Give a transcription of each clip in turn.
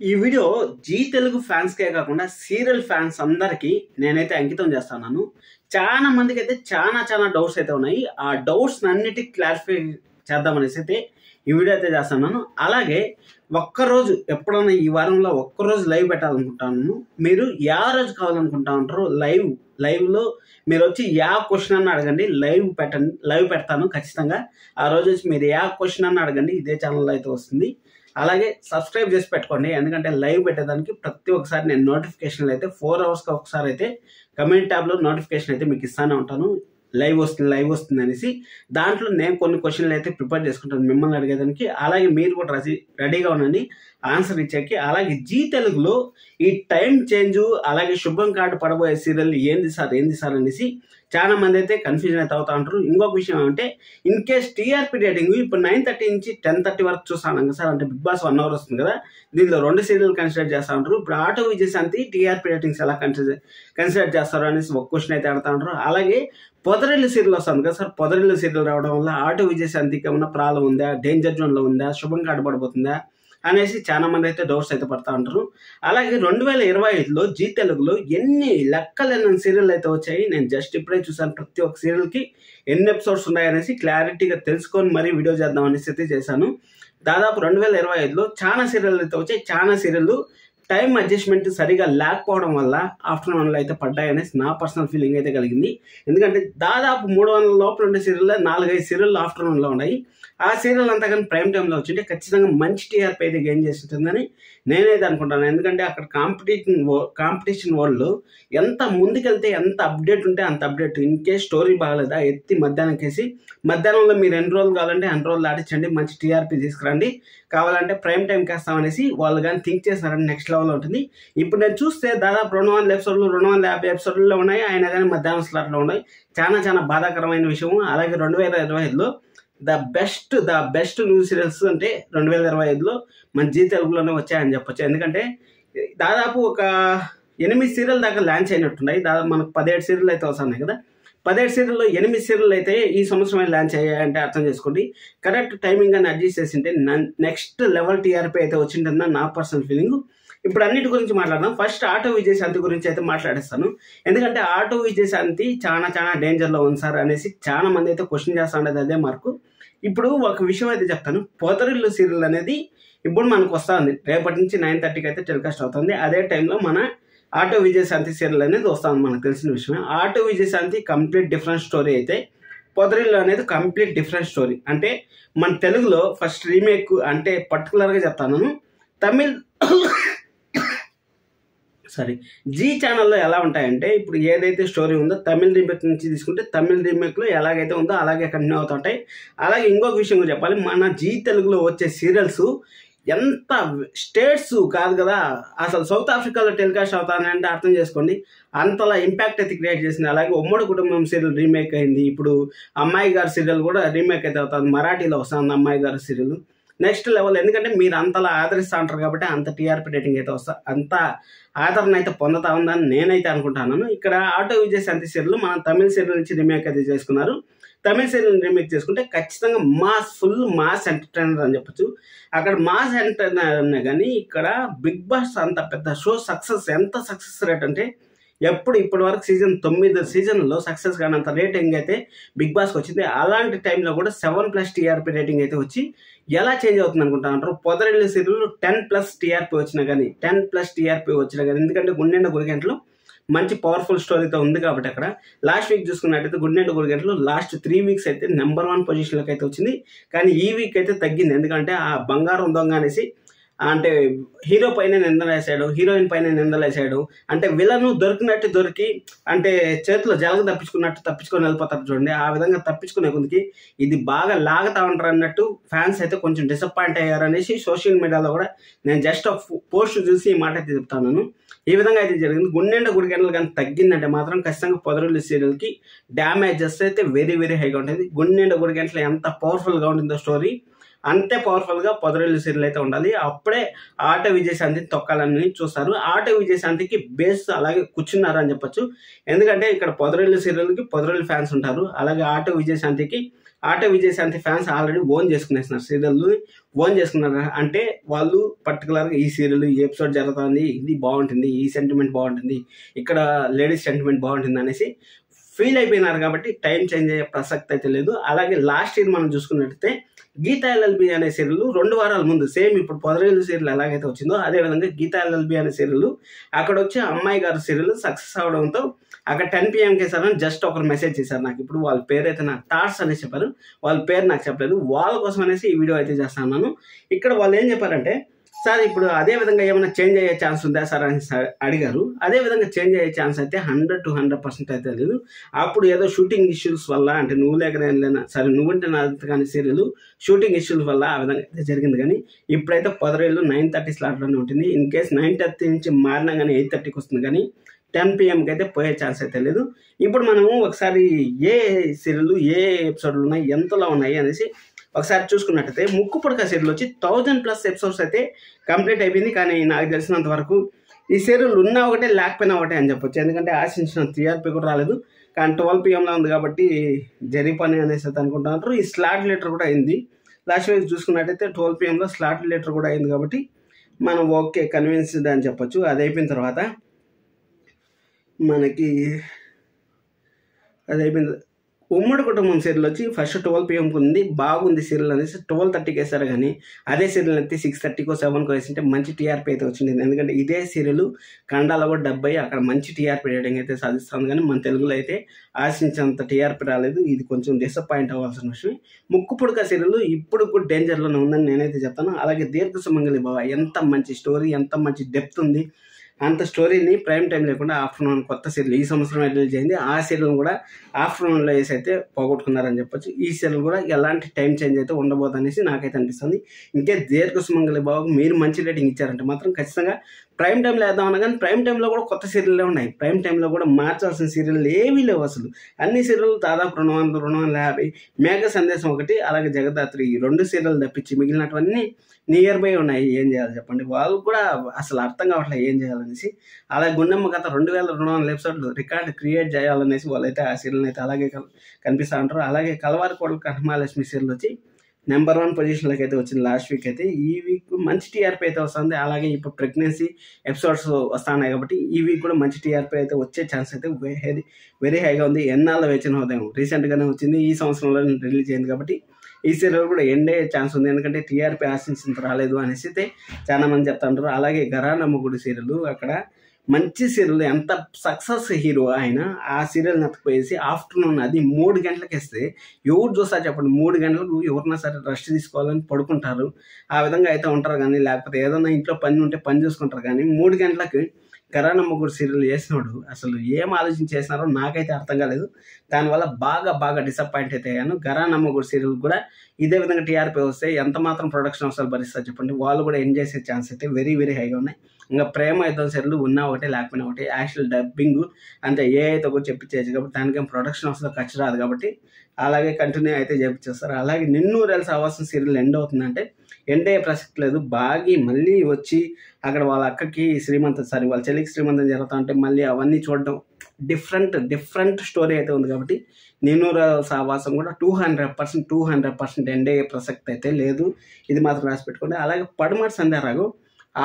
ఈ video G Telugu ఫ్యాన్స్కే కాకుండా serial fans అందరికీ నేనైతే అంకితం చేస్తున్నాను. చాలా మందికి అయితే చాలా డౌట్స్ అయితే ఉన్నాయి. ఆ డౌట్స్ అన్నిటి క్లారిఫై చేద్దామనేసి అయితే ఈ వీడియో అయితే చేస్తున్నాను. అలాగే ఒక్కరోజు ఎప్పుడైనా ఈ వారంలో ఒక్కరోజు లైవ్ పెట్టాలనుకుంటాను. మీరు యా రోజు కావాలనుకుంటా ఉంటారు లైవ్లో మీరు వచ్చి యా క్వశ్చన్ అన్న అడగండి, లైవ్ పెడతాను ఖచ్చితంగా. ఆ రోజు వచ్చి మీరు యా క్వశ్చన్ అన్న అడగండి, ఇదే ఛానల్లో అయితే వస్తుంది. అలాగే సబ్స్క్రైబ్ చేసి పెట్టుకోండి, ఎందుకంటే లైవ్ పెట్టేదానికి ప్రతి ఒక్కసారి నేను నోటిఫికేషన్లు అయితే 4 అవర్స్కి ఒకసారి అయితే కమెంట్ ట్యాబ్లో నోటిఫికేషన్ అయితే మీకు ఇస్తానే ఉంటాను. లైవ్ వస్తుంది అనేసి దాంట్లో నేను కొన్ని క్వశ్చన్లు అయితే ప్రిపేర్ చేసుకుంటాను మిమ్మల్ని అడిగేదానికి. అలాగే మీరు కూడా రెడీగా ఉండండి ఆన్సర్ ఇచ్చేకి. అలాగే జీ తెలుగులో ఈ టైం చేంజ్ అలాగే శుభం కార్డు పడబోయే సీరియల్ ఏంది సార్ అనేసి చాలా మంది అయితే కన్ఫ్యూజన్ అయితే అవుతా ఉంటారు. ఇంకొక విషయం ఏమంటే, ఇన్ కేస్ టీఆర్పీ రేటింగ్ ఇప్పుడు 9:30 నుంచి 10:30 వరకు చూస్తాను కదా సార్, అంటే బిగ్ బాస్ 1 అవర్ వస్తుంది కదా, దీనిలో 2 సీరియల్ కన్సిడర్ చేస్తూ ఉంటారు. ఇప్పుడు ఆటో విజయశాంతి టీఆర్పీ రేటింగ్స్ ఎలా కన్సిడర్ చేస్తారు అనేసి ఒక క్వశ్చన్ అయితే అడుగుతా ఉంటారు. అలాగే పొదరిల్లు సీరియల్ వస్తుంది కదా సార్, పొదరిల్లు సీరియల్ రావడం వల్ల ఆటో విజయశాంతికి ఏమైనా ప్రాబ్లం ఉందా, డేంజర్ జోన్లో ఉందా, శుభం కార్డు పడిపోతుందా అనేసి చాలా మంది అయితే డౌట్స్ అయితే పడతా ఉంటారు. అలాగే 2025లో జీ తెలుగులో ఎన్ని లెక్కలెన్న సీరియల్ అయితే వచ్చాయి, నేను జస్ట్ ఇప్పుడే చూసాను. ప్రతి ఒక్క సీరియల్కి ఎన్ని ఎపిసోడ్స్ ఉన్నాయనేసి క్లారిటీగా తెలుసుకొని మరీ వీడియో చేద్దాం అనేసి అయితే చేశాను. దాదాపు 2025లో చాలా సీరియల్ అయితే వచ్చాయి. చాలా సీరియల్ టైం అడ్జస్ట్మెంట్ సరిగా లేకపోవడం వల్ల ఆఫ్టర్నూన్లో అయితే పడ్డాయనేసి నా పర్సనల్ ఫీలింగ్ అయితే కలిగింది. ఎందుకంటే దాదాపు 300 లోపల ఉండే సీరియల్లో 4-5 సీరియల్ ఆఫ్టర్నూన్లో ఉన్నాయి. ఆ సీరియల్ అంతా కానీ ప్రైమ్ టైంలో వచ్చింటే ఖచ్చితంగా మంచి టీఆర్పీ అయితే గెయిన్ చేసి ఉంటుందని నేనైతే అనుకుంటాను. ఎందుకంటే అక్కడ కాంపిటీషన్ వరల్డ్ ఎంత ముందుకెళ్తే ఎంత అప్డేట్ ఉంటే అంత అప్డేట్. ఇన్ కేస్ స్టోరీ బాగాలేదా ఎత్తి మధ్యాహ్నంలో మీరు ఎన్ని రోజులు కావాలంటే అన్ని రోజులు ఆడించండి, మంచి టీఆర్పీ తీసుకురండి, కావాలంటే ప్రైమ్ టైంకి వేస్తామనేసి వాళ్ళు కానీ థింక్ చేస్తారని నెక్స్ట్ లెవెల్లో ఉంటుంది. ఇప్పుడు నేను చూస్తే దాదాపు 200 ఎపిసోడ్లు 250 ఎపిసోడ్లో ఉన్నాయి, ఆయన కానీ మధ్యాహ్నం స్లాట్లో ఉన్నాయి. చాలా బాధాకరమైన విషయం. అలాగే 2025లో ద బెస్ట్ న్యూస్ సీరియల్స్ అంటే 2025లో మన జీ తెలుగులోనే వచ్చాయని చెప్పొచ్చు. ఎందుకంటే దాదాపు ఒక 8 సీరియల్ దాకా లాంచ్ అయినట్టున్నాయి. దాదాపు మనకు 17 సీరియల్ అయితే వస్తున్నాయి కదా, 17 సీరియల్లో 8 సీరియల్ అయితే ఈ సంవత్సరమే లాంచ్ అయ్యాయంటే అర్థం చేసుకోండి. కరెక్ట్ టైమింగ్ అని అడ్జస్ట్ చేసింటే నెక్స్ట్ లెవెల్ టీఆర్పీ అయితే వచ్చింటుందని నా పర్సనల్ ఫీలింగ్. ఇప్పుడు అన్నిటి గురించి మాట్లాడదాం. ఫస్ట్ ఆటో విజయశాంతి గురించి అయితే మాట్లాడేస్తాను. ఎందుకంటే ఆటో విజయశాంతి చాలా డేంజర్లో ఉంది సార్ అనేసి చాలా మంది అయితే క్వశ్చన్ చేస్తా ఉండేది అదే మార్కు. ఇప్పుడు ఒక విషయం అయితే చెప్తాను. పొదరిల్లు సీరియల్ అనేది ఇప్పుడు మనకు వస్తూ ఉంది. రేపటి నుంచి 9:30కి అయితే టెలికాస్ట్ అవుతుంది. అదే టైంలో మన ఆటో విజయశాంతి సీరియల్ అనేది వస్తుంది, మనకు తెలిసిన విషయమే. Auto Vijayashanti complete different story అయితే పొదరిల్లు అనేది కంప్లీట్ డిఫరెంట్ స్టోరీ. అంటే మన తెలుగులో ఫస్ట్ రీమేక్ అంటే పర్టికులర్గా చెప్తాను, జీ ఛానల్లో ఎలా ఉంటాయంటే, ఇప్పుడు ఏదైతే స్టోరీ ఉందో తమిళ్ రీమేక్ నుంచి తీసుకుంటే తమిళ్ రీమేక్లో ఎలాగైతే ఉందో అలాగే కంటిన్యూ అవుతుంటాయి. అలాగే ఇంకొక విషయం కూడా చెప్పాలి, మన జీ తెలుగులో వచ్చే సీరియల్స్ ఎంత స్టేట్స్ కాదు కదా, అసలు సౌత్ ఆఫ్రికాలో టెలికాస్ట్ అవుతానంటే అర్థం చేసుకోండి, అంతలా ఇంపాక్ట్ అయితే క్రియేట్ చేసింది. అలాగే ఉమ్మడి కుటుంబం సీరియల్ రీమేక్ అయింది. ఇప్పుడు అమ్మాయి గారి సీరియల్ కూడా రీమేక్ అయితే అవుతుంది, మరాఠీలో వస్తుంది అమ్మాయి గారి సీరియల్. నెక్స్ట్ లెవెల్, ఎందుకంటే మీరు అంతలా ఆదరిస్తూ ఉంటారు కాబట్టి అంత టీఆర్పీ రేటింగ్ అయితే అంత ఆదరణ అయితే పొందుతా ఉందని నేనైతే అనుకుంటున్నాను. ఇక్కడ ఆటో విజయశాంతి సీరియల్ మన తమిళ సీరియల్ నుంచి రీమేక్ అయితే చేసుకున్నారు. తమిళ సీరియల్ రీమేక్ చేసుకుంటే ఖచ్చితంగా ఫుల్ మాస్ ఎంటర్టైనర్ అని చెప్పొచ్చు. అక్కడ మాస్ ఎంటర్టైనర్ అన్నా కానీ ఇక్కడ బిగ్ బాస్ అంత పెద్ద షో ఎంత సక్సెస్ రేట్ అంటే ఇప్పటి వరకు 9 సీజన్లో సక్సెస్ కానంత రేటింగ్ అయితే బిగ్ బాస్కి వచ్చింది. అలాంటి టైంలో కూడా 7+ టీఆర్పీ రేటింగ్ అయితే వచ్చి ఎలా చేంజ్ అవుతుంది అనుకుంటారు. పొదరిల్లు సీరియల్ 10+ టీఆర్పీ వచ్చినా కానీ ఎందుకంటే గుండెండ గురిగంటలు మంచి పవర్ఫుల్ స్టోరీతో ఉంది కాబట్టి అక్కడ లాస్ట్ వీక్ చూసుకున్నట్టయితే గుండెండ గురిగంటలు లాస్ట్ 3 వీక్స్ అయితే నెంబర్ 1 పొజిషన్లోకి అయితే వచ్చింది. కానీ ఈ వీక్ అయితే తగ్గింది. ఎందుకంటే ఆ బంగారం దొంగ అనేసి అంటే హీరో పైన నిందలేసాడు, హీరోయిన్ పైన నిందలేసాడు. అంటే విలను దొరికి అంటే చేతిలో జలగ తప్పించుకొని వెళ్ళిపోతారు చూడండి, ఆ విధంగా తప్పించుకునే కొద్దికి ఇది బాగా లాగుతా ఉంటారు అన్నట్టు ఫ్యాన్స్ అయితే కొంచెం డిసప్పాయింట్ అయ్యారు అనేసి సోషల్ మీడియాలో కూడా నేను జస్ట్ పోస్ట్ చూసి ఈ మాట అయితే చెప్తాను. ఈ విధంగా అయితే జరిగింది. గుండెండ గుడిగంటలు కానీ తగ్గిందంటే మాత్రం ఖచ్చితంగా పొదరిల్లు సీరియల్కి డ్యామేజెస్ అయితే వెరీ హైగా ఉంటుంది. గుండెండ గుడిగంటలు ఎంత పవర్ఫుల్గా ఉంటుందో స్టోరీ అంతే పవర్ఫుల్గా పొదరిల్లు సీరియల్ అయితే ఉండాలి. అప్పుడే ఆటో విజయశాంతిని తొక్కాలని చూస్తారు. ఆటో విజయశాంతికి బేస్ అలాగే కూర్చున్నారు అని చెప్పొచ్చు. ఎందుకంటే ఇక్కడ పొదరిల్లు సీరియల్కి పొదరిల్లు ఫ్యాన్స్ ఉంటారు. అలాగే ఆటో విజయశాంతికి auto Vijayashanti fans already own చేసుకునేస్తున్నారు, సీరియల్ ఓన్ చేసుకున్నారు. అంటే వాళ్ళు పర్టికులర్గా ఈ సీరియల్ ఈ ఎపిసోడ్ జరుగుతుంది, ఇది బాగుంటుంది, ఈ సెంటిమెంట్ బాగుంటుంది, ఇక్కడ లేడీస్ సెంటిమెంట్ బాగుంటుంది అనేసి ఫీల్ అయిపోయినారు. కాబట్టి టైం చేంజ్ అయ్యే ప్రసక్తి అయితే లేదు. అలాగే లాస్ట్ ఇయర్ మనం చూసుకున్నట్టయితే గీతా ఎల్ఎల్బి అనే సీరియల్ 2 వారాల ముందు సేమ్ ఇప్పుడు పొదరేలు సీరియల్ ఎలాగైతే వచ్చిందో అదేవిధంగా గీతా ఎల్ఎల్బి అనే సీరియల్ అక్కడ వచ్చి అమ్మాయి గారు సీరియల్ సక్సెస్ అవడంతో అక్కడ 10 PM వేసారని జస్ట్ ఒకరు మెసేజ్ చేశారు నాకు. ఇప్పుడు వాళ్ళ పేరు అయితే నాకు థాట్స్ అనేసి చెప్పారు, వాళ్ళ పేరు నాకు చెప్పలేదు. వాళ్ళ కోసం అనేసి ఈ వీడియో అయితే చేస్తున్నాను. ఇక్కడ వాళ్ళు ఏం చెప్పారంటే, సార్ ఇప్పుడు అదే విధంగా ఏమైనా చేంజ్ అయ్యే ఛాన్స్ ఉందా సార్ అని అడిగారు. అదే విధంగా చేంజ్ అయ్యే ఛాన్స్ అయితే 100 to 100% అయితే లేదు. అప్పుడు ఏదో షూటింగ్ ఇష్యూస్ వల్ల, అంటే నువ్వు లేకనా సరే నువ్వుంటే నాది కానీ సీరియల్ షూటింగ్ ఇష్యూస్ వల్ల ఆ విధంగా అయితే జరిగింది. కానీ ఇప్పుడైతే 10 రోజులు 9:30 స్లాట్లోనే ఉంటుంది. ఇన్ కేస్ 9:30 నుంచి మారినా కానీ 8:30కి వస్తుంది, కానీ 10 PMకి అయితే పోయే ఛాన్స్ అయితే లేదు. ఇప్పుడు మనము ఒకసారి ఏ సీరియల్ ఏ ఎపిసోడ్లు ఉన్నాయి, ఎంతలో ఉన్నాయి అనేసి ఒకసారి చూసుకున్నట్టయితే ముక్కు పుడక సీరియల్ వచ్చి 1000+ ఎపిసోడ్స్ అయితే కంప్లీట్ అయిపోయింది. కానీ నాకు తెలిసినంత వరకు ఈ సీరియల్ ఉన్నా ఒకటే లేకపోయినా ఒకటే అని చెప్పొచ్చు. ఎందుకంటే ఆశించిన TRP కూడా రాలేదు. కానీ 12 PMలో ఉంది కాబట్టి జరిపని అనేసి అనుకుంటున్నారు. ఈ స్లాట్ లీటర్ కూడా అయింది. లాస్ట్ వీక్ చూసుకున్నట్టయితే 12 PMలో స్లాట్ లీటర్ కూడా అయింది కాబట్టి మనం ఓకే కన్విన్స్డ్ అని చెప్పొచ్చు. అది అయిపోయిన తర్వాత మనకి అది అయిపోయింది. ఉమ్మడి కుటుంబం సీరియల్ వచ్చి ఫస్ట్ 12 PMకి ఉంది, బాగుంది సీరియల్ అనేసి 12:30కి వేసారు. కానీ అదే సీరియల్ అయితే 6:30కో 7కో వేసింటే మంచి TRP అయితే వచ్చింది. ఎందుకంటే ఇదే సీరియల్ కన్నడలో కూడా 70 అక్కడ మంచి TRP రేటింగ్ అయితే సాధిస్తుంది. కానీ మన తెలుగులో అయితే ఆశించినంత TRP రాలేదు. ఇది కొంచెం డిసప్పాయింట్ అవ్వాల్సిన విషయం. ముక్కు పుడక సీరియల్ ఇప్పుడు కూడా డేంజర్లోనే ఉందని నేనైతే చెప్తాను. అలాగే దీర్ఘ సుమంగళి బావ ఎంత మంచి స్టోరీ, ఎంత మంచి డెప్త్ ఉంది. అంత స్టోరీని ప్రైమ్ టైం లేకుండా ఆఫ్టర్నూన్ కొత్త సీరియల్ ఈ సంవత్సరం రిలీజ్ అయింది. ఆ సీరియల్ కూడా ఆఫ్టర్నూన్లో వేసి అయితే పోగొట్టుకున్నారని చెప్పొచ్చు. ఈ సీరియల్ కూడా ఎలాంటి టైం చేంజ్ అయితే ఉండబోదు అనేసి నాకైతే అనిపిస్తుంది. ఇంకే దీర్ఘ సుమంగళి బాబుకు మీరు మంచి రేటింగ్ ఇచ్చారంటే మాత్రం ఖచ్చితంగా ప్రైమ్ టైంలో వేద్దామన్నా కానీ ప్రైమ్ టైంలో కూడా కొత్త సీరియల్లే ఉన్నాయి. ప్రైమ్ టైంలో కూడా మార్చాల్సిన సీరియల్ ఏవీ లేవు అసలు. అన్ని సీరియల్ దాదాపు 200, 250. మేఘ సందేశం ఒకటి, అలాగే జగదాత్రి, ఈ 2 సీరియల్ తప్పించి మిగిలినటువన్నీ నియర్ బై ఉన్నాయి. ఏం చేయాలి చెప్పండి, వాళ్ళు కూడా అసలు అర్థం కావట్లేదు ఏం చేయాలనేసి. అలాగే గుండెమ్మ కథ 2200 ఎపిసోడ్లు రికార్డు క్రియేట్ చేయాలనేసి వాళ్ళైతే ఆ సీరియల్ని అయితే అలాగే కనిపిస్తూ ఉంటారు. అలాగే కలవారి కోడలు కనకమహాలక్ష్మి సీరియల్ వచ్చి నెంబర్ 1 పొజిషన్లోకి అయితే వచ్చింది లాస్ట్ వీక్ అయితే. ఈ వీక్ మంచి TRP అయితే వస్తుంది. అలాగే ఇప్పుడు ప్రెగ్నెన్సీ ఎపిసోడ్స్ వస్తున్నాయి కాబట్టి ఈ వీక్ కూడా మంచి TRP అయితే వచ్చే ఛాన్స్ అయితే వెరీ హైగా ఉంది. ఎన్నాళ్ళు వేచిన హోదాం రీసెంట్గానే వచ్చింది, ఈ సంవత్సరంలో రిలీజ్ అయింది కాబట్టి ఈ సీరియల్ కూడా ఎండ్ అయ్యే ఛాన్స్ ఉంది. ఎందుకంటే TRP ఆశించినంత రాలేదు అనేసి అయితే చాలా మంది చెప్తుంటారు. అలాగే గరానమ్మగుడి సీరియల్ అక్కడ మంచి సీరియల్, ఎంత సక్సెస్ హీరో ఆయన, ఆ సీరియల్ని ఎత్తుకుపోయేసి ఆఫ్టర్నూన్ అది 3 గంటలకు వేస్తే ఎవరు చూస్తారు చెప్పండి. 3 గంటలకు ఎవరైనా సరే రెస్ట్ తీసుకోవాలని పడుకుంటారు, ఆ విధంగా అయితే ఉంటారు. కానీ లేకపోతే ఏదైనా ఇంట్లో పని ఉంటే పని చూసుకుంటారు. కానీ 3 గంటలకు గరానమ్మగుడి సీరియల్ చేసినోడు అసలు ఏం ఆలోచించి చేసినారో నాకైతే అర్థం కాలేదు. దానివల్ల బాగా డిసప్పాయింట్ అయితే అయ్యాను. గరానమ్మగుడి సీరియల్ కూడా ఇదే విధంగా TRP వస్తే ఎంత మాత్రం ప్రొడక్షన్ అవసరాలు భరిస్తారు చెప్పండి. వాళ్ళు కూడా ఎంజాయ్ చేసే ఛాన్స్ అయితే వెరీ హైగా ఉన్నాయి. ఇంకా ప్రేమ యుద్ధం సీరియల్ ఉన్నా ఒకటే లేకపోయినా ఒకటి, యాక్చువల్ డబ్బింగ్ అంతే అయితే కూడా చెప్పించేయచ్చు కాబట్టి దానికేం ప్రొడక్షన్ అవసరం ఖర్చు రాదు కాబట్టి అలాగే కంటిన్యూ అయితే చేపించేస్తారు. అలాగే నిన్నూరేళ్ళ సావాసం సీరియల్ ఎండ్ అవుతుందంటే ఎండ్ అయ్యే ప్రసక్తి లేదు. బాగి మళ్ళీ వచ్చి అక్కడ వాళ్ళ అక్కకి వాళ్ళ చెల్లికి శ్రీమంతం జరుగుతా ఉంటే మళ్ళీ అవన్నీ చూడడం డిఫరెంట్ స్టోరీ అయితే ఉంది. కాబట్టి నిన్నూరేళ్ళ సావాసం కూడా 200% ఎండ్ అయ్యే ప్రసక్తి అయితే లేదు. ఇది మాత్రం రాసి పెట్టుకోండి. అలాగే పడమటి సంధ్యారాగం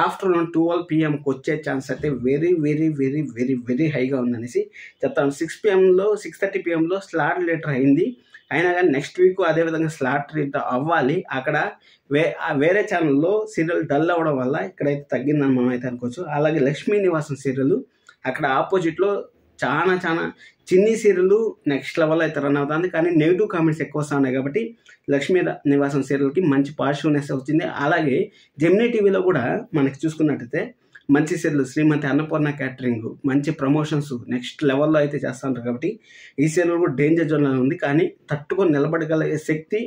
ఆఫ్టర్నూన్ 12 PMకి వచ్చే ఛాన్స్ అయితే వెరీ హైగా ఉందనేసి చెప్తాను. 6:30 PMలో స్లాట్ లీటర్ అయింది. అయినా కానీ నెక్స్ట్ వీక్ అదేవిధంగా స్లాట్ లీటర్ అవ్వాలి. అక్కడ వేరే ఛానల్లో సీరియల్ డల్ అవ్వడం వల్ల ఇక్కడైతే తగ్గిందని మనం అయితే అనుకోవచ్చు. అలాగే లక్ష్మీ నివాసం సీరియల్ అక్కడ ఆపోజిట్లో చాలా చిన్ని సీరియల్ నెక్స్ట్ లెవెల్ అయితే రన్ అవుతుంది. కానీ నెగిటివ్ కామెంట్స్ ఎక్కువ వస్తున్నాయి కాబట్టి లక్ష్మీ నివాసం సీరియల్కి మంచి పాజిటివ్నెస్ వచ్చింది. అలాగే జెమినీ టీవీలో కూడా మనకి చూసుకున్నట్టయితే మంచి సీరియల్ శ్రీమతి అన్నపూర్ణ క్యాటరింగ్ మంచి ప్రమోషన్స్ నెక్స్ట్ లెవెల్లో అయితే చేస్తుంటారు. కాబట్టి ఈ సీరియల్ కూడా డేంజర్ జోన్లో ఉంది. కానీ తట్టుకొని నిలబడగలిగే శక్తి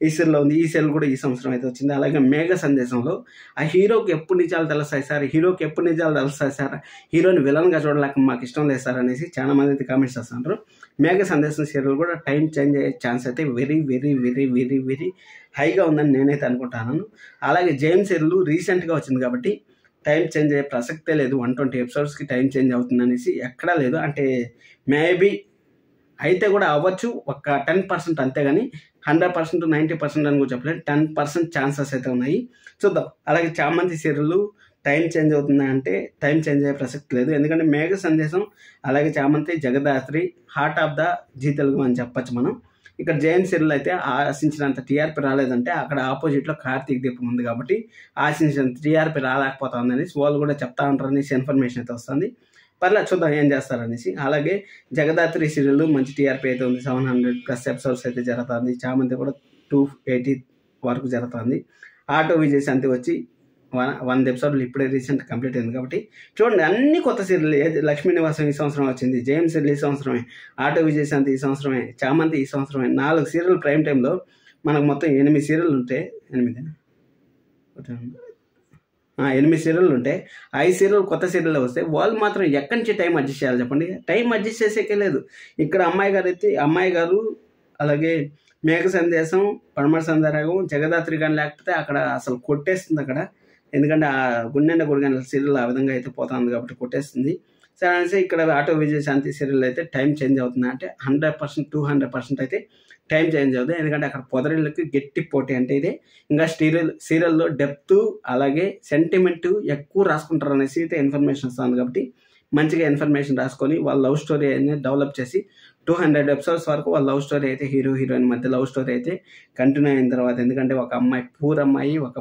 ఈ సీరియల్లో ఉంది. ఈ సీరియల్ కూడా ఈ సంవత్సరం అయితే వచ్చింది. అలాగే మేఘ సందేశంలో ఆ హీరోకి ఎప్పుడు నిజాలు తెలుస్తాయి సార్, హీరోని విలన్గా చూడలేక మాకు ఇష్టం లేదు సార్ అనేసి చాలా మంది అయితే కామెంట్స్ చేస్తున్నారు. మేఘ సందేశం సీరియల్ కూడా టైం చేంజ్ అయ్యే ఛాన్స్ అయితే వెరీ హైగా ఉందని నేనైతే అనుకుంటున్నాను. అలాగే జేమ్స్ సీరియల్ రీసెంట్గా వచ్చింది కాబట్టి టైం చేంజ్ అయ్యే ప్రసక్తే లేదు. 120 ఎపిసోడ్స్కి టైం చేంజ్ అవుతుంది అనేసి ఎక్కడా లేదు. అంటే మేబీ అయితే కూడా అవ్వచ్చు, ఒక 10% అంతేగాని 100% 90% అని కూడా చెప్పలేదు. 10% ఛాన్సెస్ అయితే ఉన్నాయి, చూద్దాం. అలాగే చామంతి సీరియల్ టైం చేంజ్ అవుతుందా అంటే టైం చేంజ్ అయ్యే ప్రసక్తి లేదు. ఎందుకంటే మేఘ సందేశం అలాగే Chamanthi Jagadhatri heart of the Zee Telugu అని చెప్పచ్చు మనం. ఇక్కడ జైన్ సీరియల్ అయితే ఆశించినంత టీఆర్పీ రాలేదంటే అక్కడ ఆపోజిట్లో కార్తీక్ దీపం ఉంది కాబట్టి ఆశించినంత టీఆర్పీ రాలేకపోతుందని వాళ్ళు కూడా చెప్తా ఉంటారు అనేసి ఇన్ఫర్మేషన్ అయితే వస్తుంది. పర్లేదు చూద్దాం ఏం చేస్తారనేసి. అలాగే జగదాత్రి సీరియల్ మంచి టీఆర్పీ అయితే ఉంది, 700+ ఎపిసోడ్స్ అయితే జరుగుతుంది. చామంతి కూడా 280 వరకు జరుగుతుంది. ఆటో విజయశాంతి వచ్చి 100 ఎపిసోడ్లు ఇప్పుడే రీసెంట్ కంప్లీట్ అయింది కాబట్టి చూడండి, అన్ని కొత్త సీరియల్. లక్ష్మీ నివాసం ఈ సంవత్సరం వచ్చింది, జేఎం సీరియల్ ఈ సంవత్సరమే, ఆటో విజయశాంతి ఈ సంవత్సరమే, చామంతి ఈ సంవత్సరమే. 4 సీరియల్ ప్రైమ్ టైంలో మనకు మొత్తం 8 సీరియల్ ఉంటే 8 సీరియల్ ఉంటే 5 సీరియల్ కొత్త సీరియల్ వస్తే వాళ్ళు మాత్రం ఎక్కడి నుంచి టైం అడ్జస్ట్ చేయాలి చెప్పండి? టైం అడ్జస్ట్ చేసేకే లేదు. ఇక్కడ అమ్మాయి గారు అలాగే మేఘ సందేశం, పడమర సంధ్యారాగం, జగదాత్రి కానీ లేకపోతే అక్కడ అసలు కొట్టేస్తుంది అక్కడ. ఎందుకంటే ఆ గుండెండ గుడిగంటల సీరియల్ ఆ విధంగా అయితే పోతుంది కాబట్టి కొట్టేస్తుంది. సరే అనేసి ఇక్కడ ఆటో విజయశాంతి సీరియల్ అయితే టైం చేంజ్ అవుతుంది అంటే 100% 200% అయితే టైం చేంజ్ అవుతుంది. ఎందుకంటే అక్కడ పొదరిళ్ళకి గట్టి పోటీ అంటే ఇదే. ఇంకా సీరియల్లో డెప్త్ అలాగే సెంటిమెంట్ ఎక్కువ రాసుకుంటారు అనేసి అయితే ఇన్ఫర్మేషన్ వస్తుంది కాబట్టి మంచిగా ఇన్ఫర్మేషన్ రాసుకొని వాళ్ళ లవ్ స్టోరీ అనేది డెవలప్ చేసి 200 ఎపిసోడ్స్ వరకు వాళ్ళ లవ్ స్టోరీ అయితే హీరోయిన్ మధ్య లవ్ స్టోరీ అయితే కంటిన్యూ అయిన తర్వాత, ఎందుకంటే ఒక అమ్మాయి పూర్ అమ్మాయి, ఒక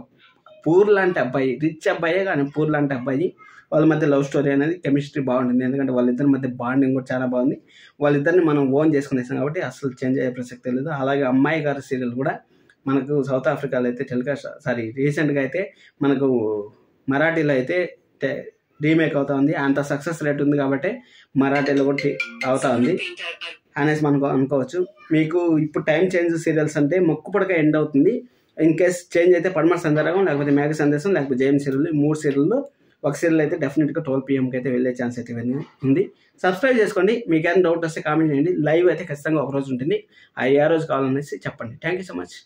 పూర్ లాంటి అబ్బాయి, రిచ్ అబ్బాయే కానీ పూర్ లాంటి అబ్బాయి, వాళ్ళ మధ్య లవ్ స్టోరీ అనేది కెమిస్ట్రీ బాగుంటుంది. ఎందుకంటే వాళ్ళిద్దరి మధ్య బాండింగ్ కూడా చాలా బాగుంది. వాళ్ళిద్దరిని మనం ఓన్ చేసుకునేసాం కాబట్టి అసలు చేంజ్ అయ్యే ప్రసక్తి లేదు. అలాగే అమ్మాయి గారి సీరియల్ కూడా మనకు సౌత్ ఆఫ్రికాలో అయితే రీసెంట్గా అయితే మనకు మరాఠీలో అయితే రీమేక్ అవుతా ఉంది. అంత సక్సెస్ రేట్ ఉంది కాబట్టి మరాఠీలో కూడా అవుతా ఉంది అనేసి మనకు అనుకోవచ్చు. మీకు ఇప్పుడు టైం చేంజ్ సీరియల్స్ అంటే మొక్కుపడక ఎండ్ అవుతుంది. ఇన్ కేస్ చేంజ్ అయితే పడమర సంధ్యారాగం, లేకపోతే మేఘ సందేశం, లేకపోతే జేఎం సీరియల్, 3 సీరియల్లో ఒక సీరియల్ అయితే డెఫినెట్గా 12 PM అయితే వెళ్ళే ఛాన్స్ అయితే ఉంది. సబ్స్క్రైబ్ చేసుకోండి. మీకు ఏమైనా డౌట్ వస్తే కామెంట్ చేయండి. లైవ్ అయితే ఖచ్చితంగా ఒక రోజు ఉంటుంది, ఆ ఏ రోజు కావాలనేసి చెప్పండి. Thank you so much.